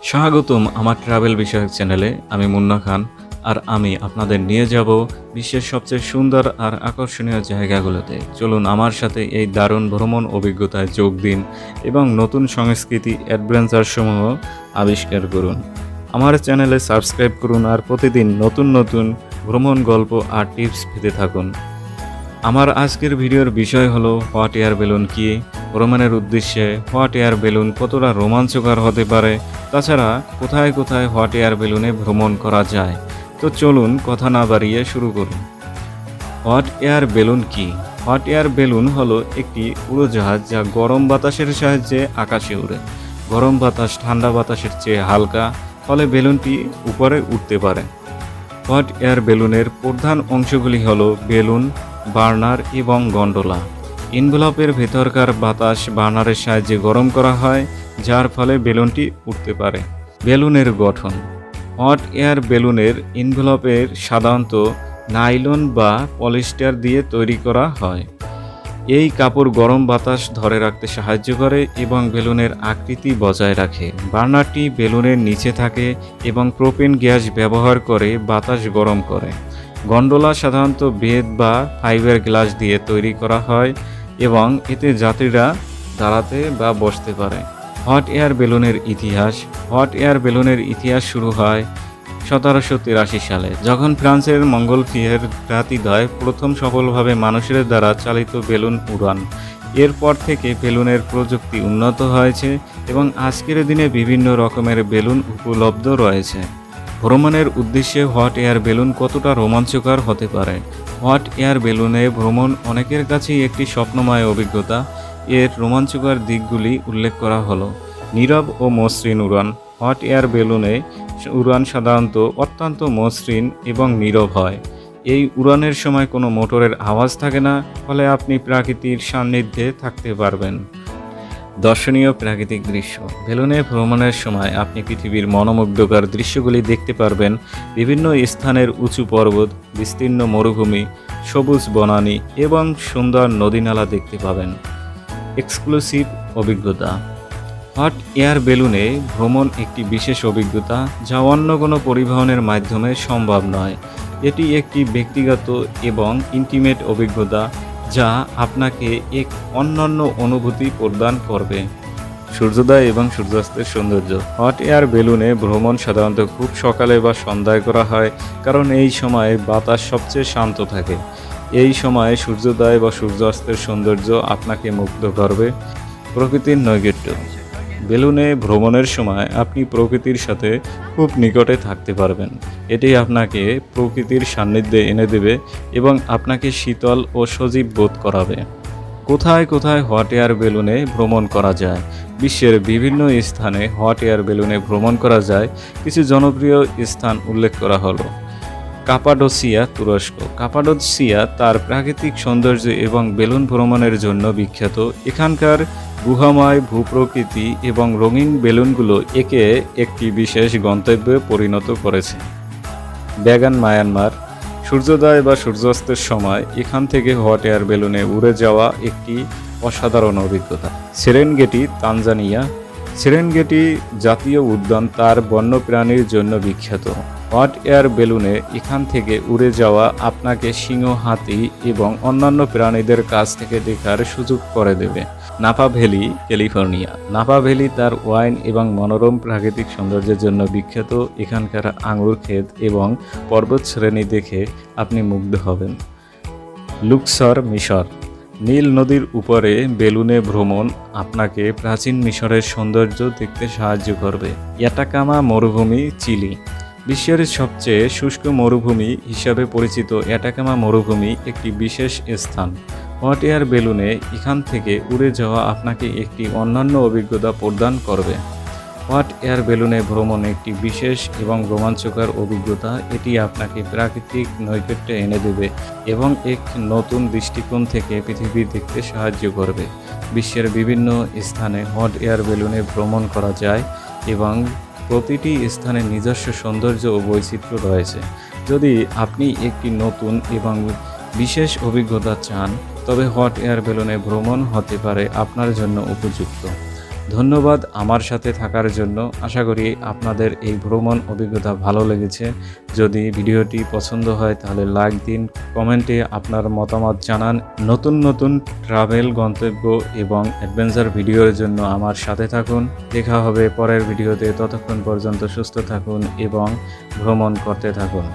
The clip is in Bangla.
স্বাগতম আমার ট্রাভেল বিষয়ক চ্যানেলে। আমি মুন্না খান, আর আমি আপনাদের নিয়ে যাব বিশ্বের সবচেয়ে সুন্দর আর আকর্ষণীয় জায়গাগুলোতে। চলুন আমার সাথে এই দারুণ ভ্রমণ অভিজ্ঞতায় যোগ দিন এবং নতুন সংস্কৃতি অ্যাডভেঞ্চার সমূহ আবিষ্কার করুন। আমার চ্যানেলে সাবস্ক্রাইব করুন আর প্রতিদিন নতুন নতুন ভ্রমণ গল্প আর টিপস পেতে থাকুন। আমার আজকের ভিডিওর বিষয় হলো হট এয়ার বেলুন কি, ভ্রমণের উদ্দেশ্যে হট এয়ার বেলুন কতটা রোমাঞ্চকর হতে পারে, তাছাড়া কোথায় কোথায় হট এয়ার বেলুনে ভ্রমণ করা যায়। তো চলুন কথা না বাড়িয়ে শুরু করুন। হট এয়ার বেলুন কি? হট এয়ার বেলুন হলো একটি উড়োজাহাজ যা গরম বাতাসের সাহায্যে আকাশে উড়ে। গরম বাতাস ঠান্ডা বাতাসের চেয়ে হালকা, ফলে বেলুনটি উপরে উঠতে পারে। হট এয়ার বেলুনের প্রধান অংশগুলি হলো বেলুন, বার্নার এবং গন্ডোলা। এনভেলপের ভেতরকার বাতাস বার্নারের সাহায্যে গরম করা হয়, যার ফলে বেলুনটি উঠতে পারে। বেলুনের গঠন: হট এয়ার বেলুনের এনভেলপের সাধারণত নাইলন বা পলিস্টার দিয়ে তৈরি করা হয়। এই কাপড় গরম বাতাস ধরে রাখতে সাহায্য করে এবং বেলুনের আকৃতি বজায় রাখে। বার্নারটি বেলুনের নিচে থাকে এবং প্রোপেন গ্যাস ব্যবহার করে বাতাস গরম করে। গন্ডোলা সাধারণত বেত বা ফাইবার গ্লাস দিয়ে তৈরি করা হয় এবং এতে যাত্রীরা দাঁড়াতে বা বসতে পারে। হট এয়ার বেলুনের ইতিহাস: হট এয়ার বেলুনের ইতিহাস শুরু হয় 1783 সালে, যখন ফ্রান্সের মঙ্গলফিয়ের ভ্রাতৃদ্বয় প্রথম সফলভাবে মানুষের দ্বারা চালিত বেলুন উড়ান। এরপর থেকে বেলুনের প্রযুক্তি উন্নত হয়েছে এবং আজকের দিনে বিভিন্ন রকমের বেলুন উপলব্ধ রয়েছে। ভ্রমণের উদ্দেশ্যে হট এয়ার বেলুন কতটা রোমাঞ্চকর হতে পারে? হট এয়ার বেলুনে ভ্রমণ অনেকের কাছেই একটি স্বপ্নময় অভিজ্ঞতা। এর রোমাঞ্চকর দিকগুলি উল্লেখ করা হলো: নীরব ও মসৃণ উড়ান: হট এয়ার বেলুনে উড়ান সাধারণত অত্যন্ত মসৃণ এবং নীরব হয়। এই উড়ানের সময় কোনো মোটরের আওয়াজ থাকে না, ফলে আপনি প্রাকৃতিক সান্নিধ্যে থাকতে পারবেন। দর্শনীয় প্রাকৃতিক দৃশ্য: বেলুনে ভ্রমণের সময় আপনি পৃথিবীর মনোমুগ্ধকর দৃশ্যগুলি দেখতে পারবেন। বিভিন্ন স্থানের উঁচু পর্বত, বিস্তীর্ণ মরুভূমি, সবুজ বনানী এবং সুন্দর নদীনালা দেখতে পাবেন। এক্সক্লুসিভ অভিজ্ঞতা: হট এয়ার বেলুনে ভ্রমণ একটি বিশেষ অভিজ্ঞতা যা অন্য কোনো পরিবহনের মাধ্যমে সম্ভব নয়। এটি একটি ব্যক্তিগত এবং ইন্টিমেট অভিজ্ঞতা যা আপনাকে এক অনন্য অনুভূতি প্রদান করবে। সূর্যোদয় এবং সূর্যাস্তের সৌন্দর্য: হট এয়ার বেলুনে ভ্রমণ সাধারণত খুব সকালে বা সন্ধ্যায় করা হয়, কারণ এই সময়ে বাতাস সবচেয়ে শান্ত থাকে। এই সময়ে সূর্যোদয় বা সূর্যাস্তের সৌন্দর্য আপনাকে মুগ্ধ করবে। প্রকৃতির নৈকট্য: বেলুনে ভ্রমণের সময় আপনি প্রকৃতির সাথে খুব নিকটে থাকতে পারবেন। এটি আপনাকে প্রকৃতির সান্নিধ্যে এনে দেবে এবং আপনাকে শীতল ও সজীব বোধ করাবে। কোথায় কোথায় হট এয়ার বেলুনে ভ্রমণ করা যায়? বিশ্বের বিভিন্ন স্থানে হট এয়ার বেলুনে ভ্রমণ করা যায়। কিছু জনপ্রিয় স্থান উল্লেখ করা হলো: কাপাডোসিয়া, তুরস্ক। কাপাডোসিয়া তার প্রাকৃতিক সৌন্দর্য এবং বেলুন ভ্রমণের জন্য বিখ্যাত। এখানকার গুহাময় ভূপ্রকৃতি এবং রঙিন বেলুনগুলো একে একটি বিশেষ গন্তব্যে পরিণত করেছে। ব্যাগান, মায়ানমার। সূর্যোদয় বা সূর্যাস্তের সময় এখান থেকে হট এয়ার বেলুনে উড়ে যাওয়া একটি অসাধারণ অভিজ্ঞতা। সেরেনগেটি, তানজানিয়া। সেরেনগেটি জাতীয় উদ্যান তার বন্যপ্রাণীর জন্য বিখ্যাত। হট এয়ার বেলুনে এখান থেকে উড়ে যাওয়া আপনাকে সিংহ, হাতি এবং অন্যান্য প্রাণীদের কাছ থেকে দেখার সুযোগ করে দেবে। Napa valley, California. Napa valley তার ওয়াইন এবং মনোরম প্রাকৃতিক সৌন্দর্যের জন্য বিখ্যাত। এখানকার আঙুর ক্ষেত এবং পর্বত শ্রেণী দেখে আপনি মুগ্ধ হবেন। লুক্সর, মিশর। নীল নদীর উপরে বেলুনে ভ্রমণ আপনাকে প্রাচীন মিশরের সৌন্দর্য দেখতে সাহায্য করবে। অ্যাটাকামা মরুভূমি, চিলি। বিশ্বের সবচেয়ে শুষ্ক মরুভূমি হিসাবে পরিচিত অ্যাটাকামা মরুভূমি একটি বিশেষ স্থান। হট এয়ার বেলুনে এখান থেকে উড়ে যাওয়া আপনাকে একটি অনন্য অভিজ্ঞতা প্রদান করবে। হট এয়ার বেলুনে ভ্রমণ একটি বিশেষ এবং রোমাঞ্চকর অভিজ্ঞতা। এটি আপনাকে প্রাকৃতিক নৈকট্যে এনে দেবে এবং এক নতুন দৃষ্টিকোণ থেকে পৃথিবী দেখতে সাহায্য করবে। বিশ্বের বিভিন্ন স্থানে হট এয়ার বেলুনে ভ্রমণ করা যায় এবং প্রতিটি স্থানে নিজস্ব সৌন্দর্য ও বৈচিত্র্য রয়েছে। যদি আপনি একটি নতুন এবং বিশেষ অভিজ্ঞতা চান, তবে হট এয়ার বেলুনে ভ্রমণ হতে পারে আপনার জন্য উপযুক্ত। ধন্যবাদ আমার সাথে থাকার জন্য। আশা করি আপনাদের এই ভ্রমণ অভিজ্ঞতা ভালো লেগেছে। যদি ভিডিওটি পছন্দ হয় তাহলে লাইক দিন, কমেন্টে আপনার মতামত জানান। নতুন নতুন ট্রাভেল গন্তব্য এবং অ্যাডভেঞ্চার ভিডিওর জন্য আমার সাথে থাকুন। দেখা হবে পরের ভিডিওতে। ততক্ষণ পর্যন্ত সুস্থ থাকুন এবং ভ্রমণ করতে থাকুন।